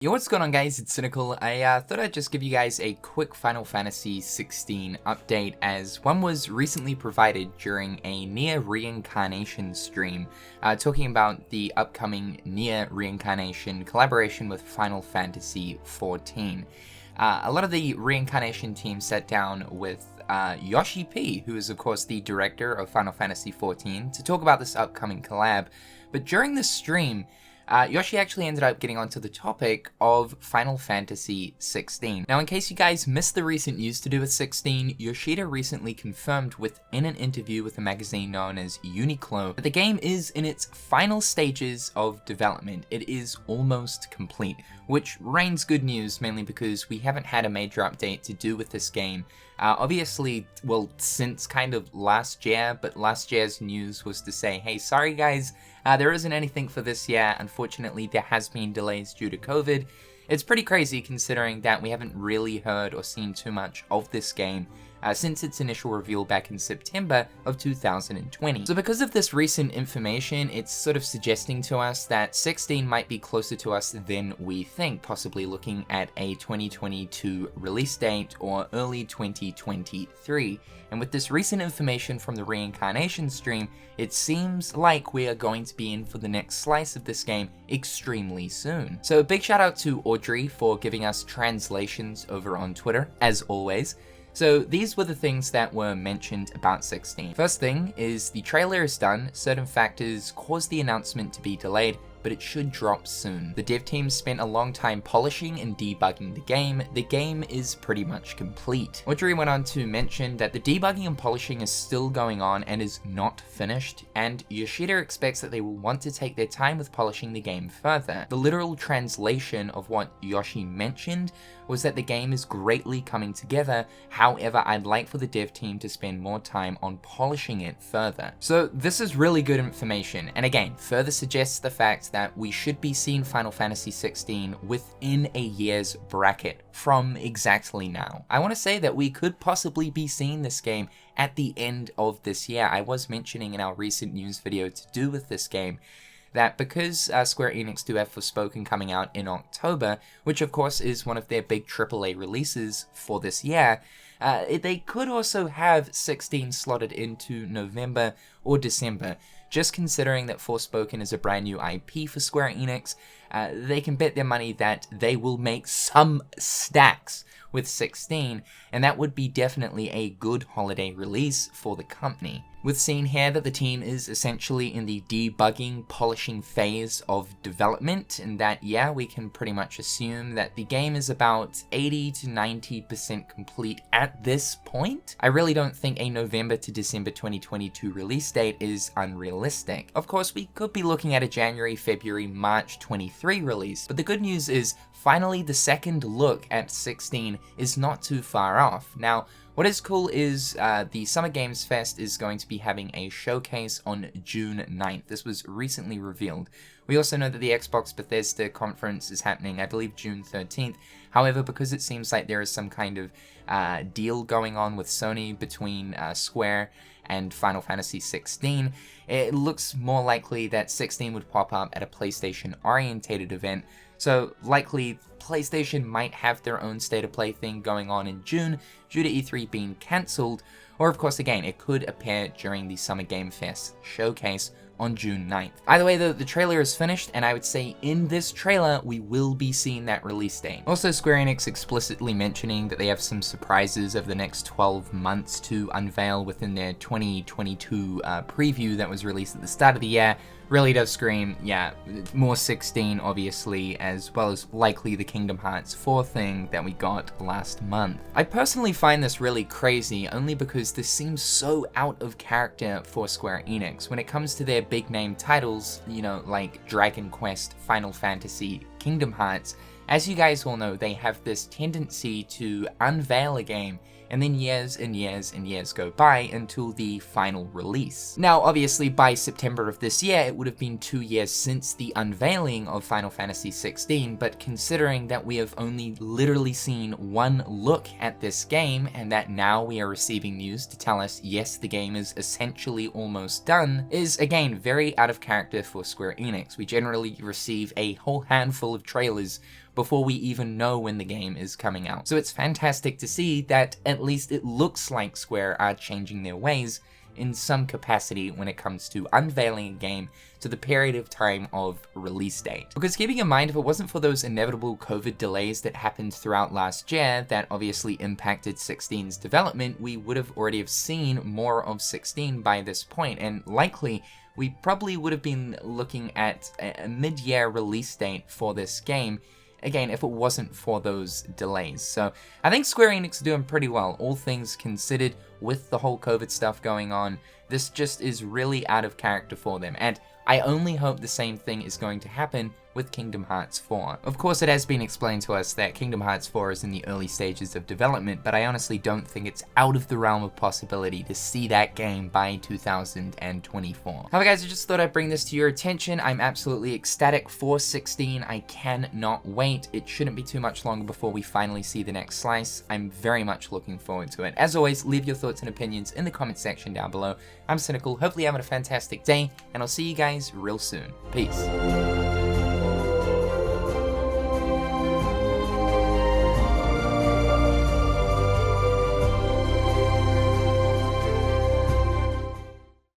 Yo, what's going on guys, it's Cynical. I thought I'd just give you guys a quick Final Fantasy XVI update, as one was recently provided during a Nier Reincarnation stream, talking about the upcoming Nier Reincarnation collaboration with Final Fantasy XIV. A lot of the Reincarnation team sat down with Yoshi P, who is of course the director of Final Fantasy XIV, to talk about this upcoming collab, but during the stream, Yoshi actually ended up getting onto the topic of Final Fantasy XVI. Now, in case you guys missed the recent news to do with 16, Yoshida recently confirmed within an interview with a magazine known as Uniqlo that the game is in its final stages of development. It is almost complete, which reigns good news mainly because we haven't had a major update to do with this game. Obviously, well, since kind of last year, but last year's news was to say, hey, sorry guys, there isn't anything for this year. Unfortunately, there has been delays due to COVID. It's pretty crazy considering that we haven't really heard or seen too much of this game since its initial reveal back in September of 2020. So because of this recent information, it's sort of suggesting to us that 16 might be closer to us than we think, possibly looking at a 2022 release date or early 2023. And with this recent information from the Reincarnation stream, it seems like we are going to be in for the next slice of this game extremely soon. So a big shout out to Audrey for giving us translations over on Twitter, as always. So these were the things that were mentioned about 16. First thing is the trailer is done. Certain factors caused the announcement to be delayed, but it should drop soon. The dev team spent a long time polishing and debugging the game. The game is pretty much complete. Audrey went on to mention that the debugging and polishing is still going on and is not finished, and Yoshida expects that they will want to take their time with polishing the game further. The literal translation of what Yoshi mentioned was that the game is greatly coming together, however I'd like for the dev team to spend more time on polishing it further. So this is really good information, and again, further suggests the fact that we should be seeing Final Fantasy XVI within a year's bracket from exactly now. I want to say that we could possibly be seeing this game at the end of this year. I was mentioning in our recent news video to do with this game that because Square Enix do have Forspoken coming out in October, which of course is one of their big AAA releases for this year, they could also have 16 slotted into November or December. Just considering that Forspoken is a brand new IP for Square Enix, they can bet their money that they will make some stacks with 16, and that would be definitely a good holiday release for the company. We've seen here that the team is essentially in the debugging, polishing phase of development, and that, yeah, we can pretty much assume that the game is about 80 to 90% complete at this point. I really don't think a November to December 2022 release date is unrealistic. Of course, we could be looking at a January, February, March 23 release, but the good news is finally the second look at 16 is not too far off. Now, what is cool is the Summer Games Fest is going to be having a showcase on June 9th. This was recently revealed. We also know that the Xbox Bethesda conference is happening, I believe, June 13th. However, because it seems like there is some kind of deal going on with Sony between Square and Final Fantasy XVI, it looks more likely that 16 would pop up at a PlayStation-orientated event. So likely PlayStation might have their own State of Play thing going on in June due to E3 being cancelled, or of course again it could appear during the Summer Game Fest showcase on June 9th. Either way, the trailer is finished, and I would say in this trailer we will be seeing that release date. Also, Square Enix explicitly mentioning that they have some surprises over the next 12 months to unveil within their 2022 preview that was released at the start of the year. Really does scream, yeah, more 16 obviously, as well as likely the Kingdom Hearts 4 thing that we got last month. I personally find this really crazy only because this seems so out of character for Square Enix. When it comes to their big name titles, you know, like Dragon Quest, Final Fantasy, Kingdom Hearts, as you guys all know, they have this tendency to unveil a game and then years and years and years go by until the final release. Now, obviously, by September of this year, it would have been 2 years since the unveiling of Final Fantasy XVI, but considering that we have only literally seen one look at this game, and that now we are receiving news to tell us, yes, the game is essentially almost done, is, again, very out of character for Square Enix. We generally receive a whole handful of trailers before we even know when the game is coming out. So it's fantastic to see that at least it looks like Square are changing their ways in some capacity when it comes to unveiling a game to the period of time of release date. Because keeping in mind, if it wasn't for those inevitable COVID delays that happened throughout last year that obviously impacted 16's development, we would have already have seen more of 16 by this point, and likely we probably would have been looking at a mid-year release date for this game, again, if it wasn't for those delays. So I think Square Enix are doing pretty well, all things considered, with the whole COVID stuff going on. This just is really out of character for them, and I only hope the same thing is going to happen with Kingdom Hearts 4. Of course, it has been explained to us that Kingdom Hearts 4 is in the early stages of development, but I honestly don't think it's out of the realm of possibility to see that game by 2024. However, guys, I just thought I'd bring this to your attention. I'm absolutely ecstatic for 16. I cannot wait. It shouldn't be too much longer before we finally see the next slice. I'm very much looking forward to it. As always, leave your thoughts and opinions in the comment section down below. I'm Cynical. Hopefully you're having a fantastic day, and I'll see you guys real soon. Peace.